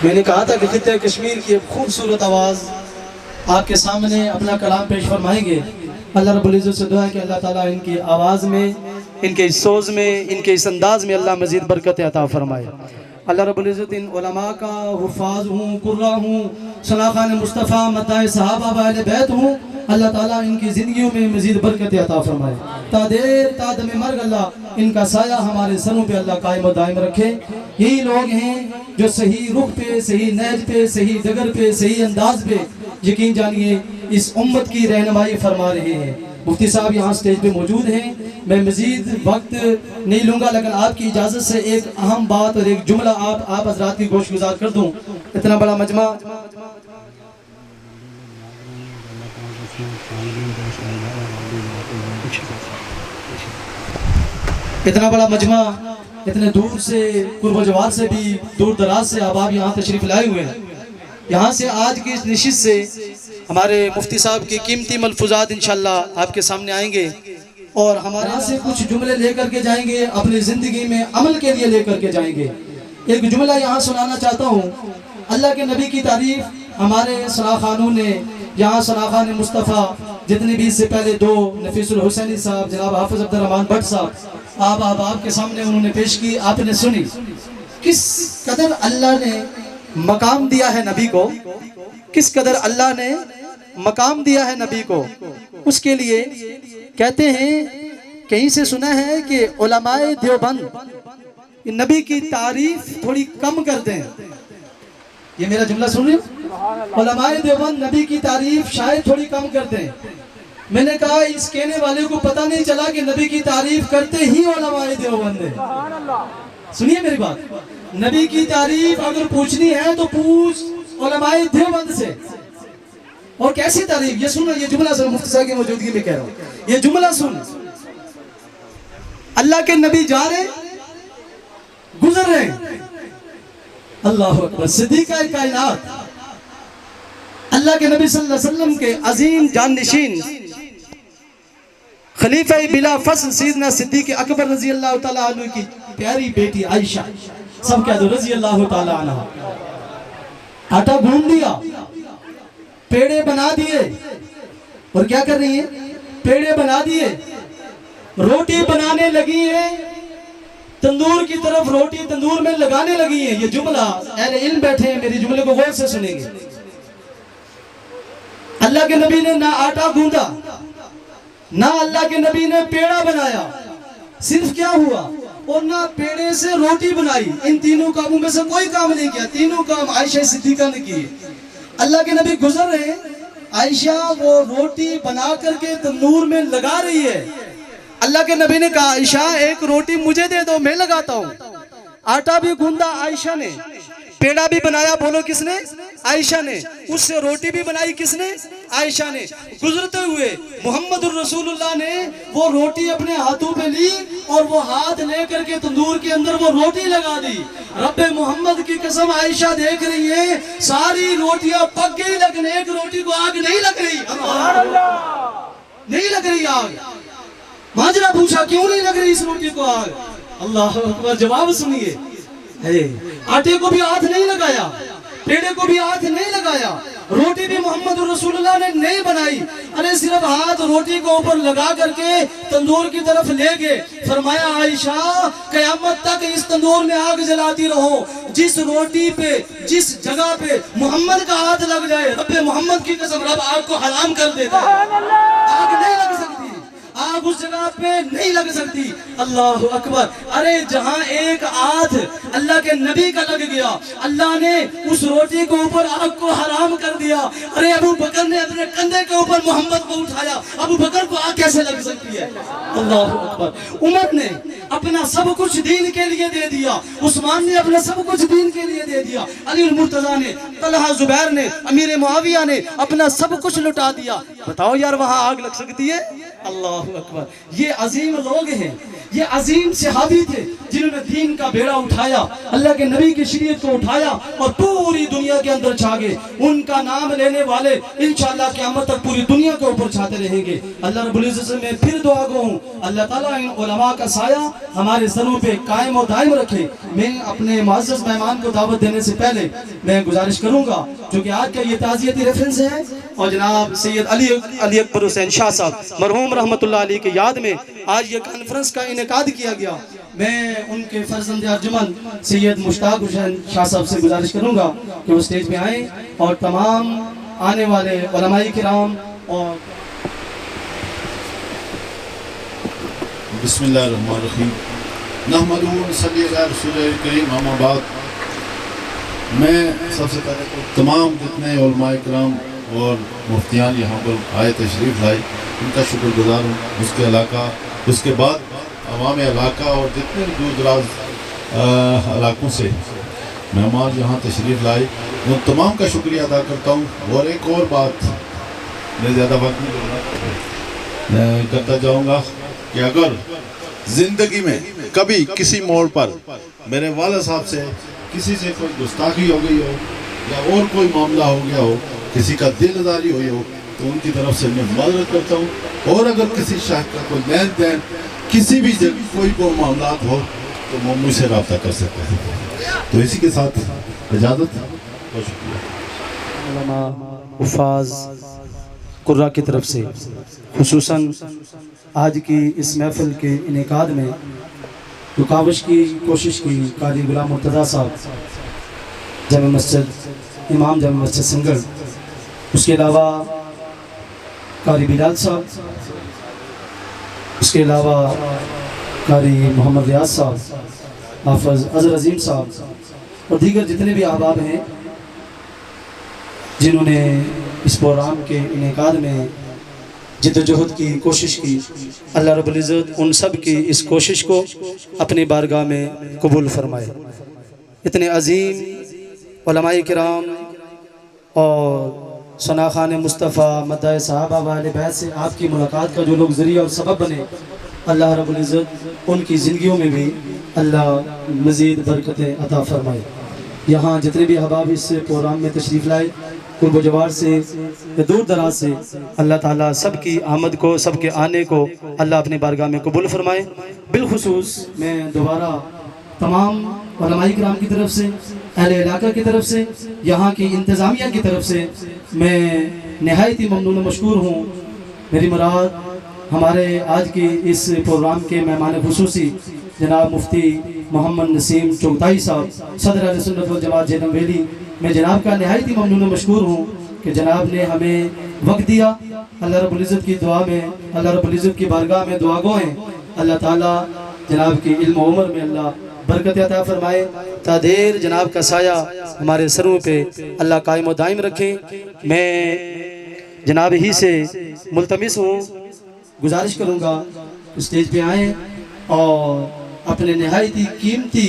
میں نے کہا تھا کہ خطہ کشمیر کی ایک خوبصورت آواز آپ کے سامنے اپنا کلام پیش فرمائیں گے۔ اللہ رب العزت سے دعا ہے کہ اللہ تعالیٰ ان کی آواز میں، ان کے اس سوز میں، ان کے اس انداز میں اللہ مزید برکت عطا فرمائے۔ اللہ رب العزت ان علماء کا حفاظ ہوں، قرہ ہوں، شناخان مصطفیٰ، مداح صحابہ و اہل بیت ہوں، اللہ تعالیٰ ان کی زندگیوں میں مزید برکت عطا فرمائے۔ تا دیر تا دم مرگ اللہ ان کا سایہ ہمارے سروں پہ اللہ قائم و دائم رکھے۔ یہی لوگ ہیں جو صحیح رخ پہ، صحیح نہج پہ، صحیح ڈگر پہ، صحیح انداز پہ یقین جانیے اس امت کی رہنمائی فرما رہے ہیں۔ مفتی صاحب یہاں سٹیج پہ موجود ہیں، میں مزید وقت نہیں لوں گا، لیکن آپ کی اجازت سے ایک اہم بات اور ایک جملہ آپ حضرات کی گوش گزار کر دوں۔ اتنا بڑا مجمع اتنے دور سے، قرب و جوار سے بھی، دور دراز سے آپ یہاں تشریف لائے ہوئے ہیں۔ یہاں سے آج کی اس نشست سے ہمارے مفتی صاحب کی قیمتی ملفوظات انشاءاللہ آپ کے سامنے آئیں گے اور ہمارے یہاں سے کچھ جملے لے کر کے جائیں گے، اپنی زندگی میں عمل کے لیے لے کر کے جائیں گے۔ ایک جملہ یہاں سنانا چاہتا ہوں۔ اللہ کے نبی کی تعریف ہمارے ثنا خانوں نے یہاں ثنا خان مصطفیٰ جتنے بھی اس سے پہلے دو نفیس الحسینی صاحب، جناب حافظ عبد الرحمن بٹ صاحب آپ کے سامنے انہوں نے پیش کی، آپ نے سنی۔ کس قدر اللہ نے مقام دیا ہے نبی کو، کس قدر اللہ نے مقام دیا ہے نبی کو۔ اس کے لیے کہتے ہیں، کہیں سے سنا ہے کہ علماء دیوبند نبی کی تعریف تھوڑی کم کر دیں۔ یہ میرا جملہ سن رہے ہو؟ علماء دیوبند نبی کی تعریف شاید تھوڑی کم کر دیں۔ میں نے کہا اس کہنے والے کو پتہ نہیں چلا کہ نبی کی تعریف کرتے ہی علماء دیوبند ہیں۔ سنیے میری بات، نبی کی تعریف اگر پوچھنی ہے تو پوچھ علماء دیوبند سے۔ اور کیسی تعریف، یہ سنو، یہ جملہ سن، مفتی صاحب کی موجودگی میں کہہ رہا ہوں، یہ جملہ سن۔ اللہ کے نبی جا رہے، گزر رہے، اللہ اکبر، صدیقہ کائنات، اللہ کے نبی صلی اللہ علیہ وسلم کے عظیم جانشین، خلیفہ بلا فصل سیدنا صدیق اکبر رضی اللہ تعالیٰ عنہ کی پیاری بیٹی عائشہ، سب کہہ دو رضی اللہ تعالیٰ عنہ، آٹا گھون دیا، پیڑے بنا دیے، اور کیا کر رہی ہیں؟ پیڑے بنا دیے، روٹی بنانے لگی ہیں، تندور کی طرف روٹی تندور میں لگانے لگی ہیں۔ یہ جملہ اہل علم بیٹھے ہیں، میری جملے کو غور سے سنیں گے۔ اللہ کے نبی نے نہ آٹا گھوندا، نہ اللہ کے نبی نے پیڑا بنایا، صرف کیا ہوا، اور نہ پیڑے سے روٹی بنائی۔ ان تینوں کاموں میں سے کوئی کام نہیں کیا، تینوں کام عائشہ صدیقہ نے کیے۔ اللہ کے نبی گزر رہے ہیں، عائشہ وہ روٹی بنا کر کے تندور میں لگا رہی ہے۔ اللہ کے نبی نے کہا عائشہ ایک روٹی مجھے دے دو، میں لگاتا ہوں۔ آٹا بھی گھوندا عائشہ نے، پیڑا بھی بنایا، بولو کس نے؟ عائشہ نے۔ اس سے روٹی بھی بنائی کس نے؟ عائشہ نے۔ گزرتے ہوئے محمد الرسول اللہ نے وہ روٹی اپنے ہاتھوں پہ لی اور وہ ہاتھ لے کر کے تندور کے اندر وہ روٹی لگا دی۔ رب محمد کی قسم عائشہ دیکھ رہی ہے، ساری روٹیاں پک گئی لیکن ایک روٹی کو آگ نہیں لگ رہی۔ نہیں لگ رہی آگ۔ ماجرا پوچھا کیوں نہیں لگ رہی اس روٹی کو آگ؟ اللہ اکبر، جواب سنیے۔ آٹے کو بھی ہاتھ نہیں لگایا، پیڑے کو بھی ہاتھ نہیں لگایا، روٹی بھی محمد رسول اللہ نے نہیں بنائی، ارے صرف ہاتھ روٹی کو اوپر لگا کر کے تندور کی طرف لے گئے۔ فرمایا عائشہ قیامت تک اس تندور میں آگ جلاتی رہو، جس روٹی پہ، جس جگہ پہ محمد کا ہاتھ لگ جائے، رب محمد کی قسم رب آگ کو حرام کر دیتا ہے۔ آگ نہیں لگ سکتی، آگ اس جگہ پہ نہیں لگ سکتی۔ اللہ اکبر، ارے جہاں ایک ہاتھ اللہ کے نبی کا لگ گیا، اللہ نے اس روٹی کو اوپر آگ کو حرام کر دیا۔ ارے ابو بکر نے اپنے کندھے کے اوپر محمد کو اٹھایا، ابو بکر کو آگ کیسے لگ سکتی ہے؟ اللہ اکبر، عمر نے اپنا سب کچھ دین کے لیے دے دیا، عثمان نے اپنا سب کچھ دین کے لیے دے دیا، علی المرتضیٰ نے، طلحہ زبیر نے، امیر معاویہ نے اپنا سب کچھ لٹا دیا۔ بتاؤ یار وہاں آگ لگ سکتی ہے؟ اللہ اکبر، یہ عظیم لوگ ہیں، یہ عظیم صحابی تھے جنہوں نے دین کا بیڑا اٹھایا، اللہ کے نبی کی شریعت کو اٹھایا اور پوری دنیا کے اندر چھا گئے۔ ان کا نام لینے والے انشاءاللہ قیامت تک پوری دنیا کے اوپر چھاتے رہیں گے۔ اللہ رب العزت سے میں پھر دعا گو ہوں، اللہ تعالیٰ ان علماء کا سایہ ہمارے سروں پہ قائم و دائم رکھے۔ میں اپنے معزز مہمان کو دعوت دینے سے پہلے میں گزارش کروں گا، چونکہ آج کا یہ تعزیتی ریفرنس ہے اور جناب سید علی اکبر حسین شاہ صاحب مرحوم رحمۃ اللہ علیہ کی یاد میں آج یہ کانفرنس کا انعقاد کیا گیا۔ میں ان کے فرزند ارجمند سید مشتاق حسین شاہ صاحب سے گزارش کروں گا کہ وہ اسٹیج پہ آئیں اور تمام آنے والے علماء کرام اور بسم اللہ الرحمن الرحیم نحمدہ و نصلی علی رسول کریم اما بعد۔ میں سب سے پہلے تو تمام جتنے علماء کرام اور مفتیان یہاں پر آئے تشریف لائے ان کا شکر گزار ہوں۔ اس کے بعد عوام علاقہ اور جتنے دور دراز علاقوں سے مہمان یہاں تشریف لائے ان تمام کا شکریہ ادا کرتا ہوں۔ اور ایک اور بات میں زیادہ وقت نہیں کرتا جاؤں گا کہ اگر زندگی میں کبھی کسی موڑ پر میرے والد صاحب سے کسی سے کوئی گستاخی ہو گئی ہو یا اور کوئی معاملہ ہو گیا ہو، کسی کا دل آزاری ہوئی ہو، تو ان کی طرف سے میں معذرت کرتا ہوں۔ اور اگر کسی شخص کا کوئی لین دین کسی بھی جگہ کوئی معاملات ہو تو وہ مجھ سے رابطہ کر سکتے ہیں۔ تو اسی کے ساتھ اجازت، بہت شکریہ۔ علماء حفاظ قرہ کی طرف سے خصوصاً آج کی اس محفل کے انعقاد میں رکاوش کی کوشش کی قاری غلام مرتضیٰ صاحب جامع مسجد امام جامع مسجد سنگر، اس کے علاوہ قاری بلال صاحب، اس کے علاوہ قاری محمد ریاض صاحب، حافظ اظہر عظیم صاحب اور دیگر جتنے بھی احباب ہیں جنہوں نے اس پروگرام کے انعقاد میں جد و جہد کی کوشش کی۔ اللہ رب العزت ان سب کی اس کوشش کو اپنی بارگاہ میں قبول فرمائے۔ اتنے عظیم علماء کرام اور ثناخان مصطفیٰ مداح صحابہ واہل بیت سے آپ کی ملاقات کا جو لوگ ذریعہ اور سبب بنے، اللہ رب العزت ان کی زندگیوں میں بھی اللہ مزید برکتیں عطا فرمائے۔ یہاں جتنے بھی احباب اس پروگرام میں تشریف لائے، قرب و جوار سے یا دور دراز سے، اللہ تعالیٰ سب کی آمد کو، سب کے آنے کو اللہ اپنی بارگاہ میں قبول فرمائے۔ بالخصوص میں دوبارہ تمام علماء کرام کی طرف سے، اہل علاقہ کی طرف سے، یہاں کی انتظامیہ کی طرف سے میں نہایت ہی ممنون و مشکور ہوں۔ میری مراد ہمارے آج کی اس پروگرام کے مہمان خصوصی جناب مفتی محمد نسیم چغتائی صاحب، صدر اہل سنت والجماعت جہلم ویلی، میں جناب کا نہایت ہی ممنون و مشکور ہوں کہ جناب نے ہمیں وقت دیا۔ اللہ رب العزت کی دعا میں، اللہ رب العزت کی بارگاہ میں دعا گو ہیں، اللہ تعالیٰ جناب کی علم و عمر میں اللہ برکت عطا فرمائے، تا دیر جناب کا سایہ ہمارے سروں پہ اللہ قائم و دائم رکھیں۔ میں جناب ہی سے ملتمس ہوں، گزارش کروں گا اسٹیج پہ آئیں اور اپنے نہایت ہی قیمتی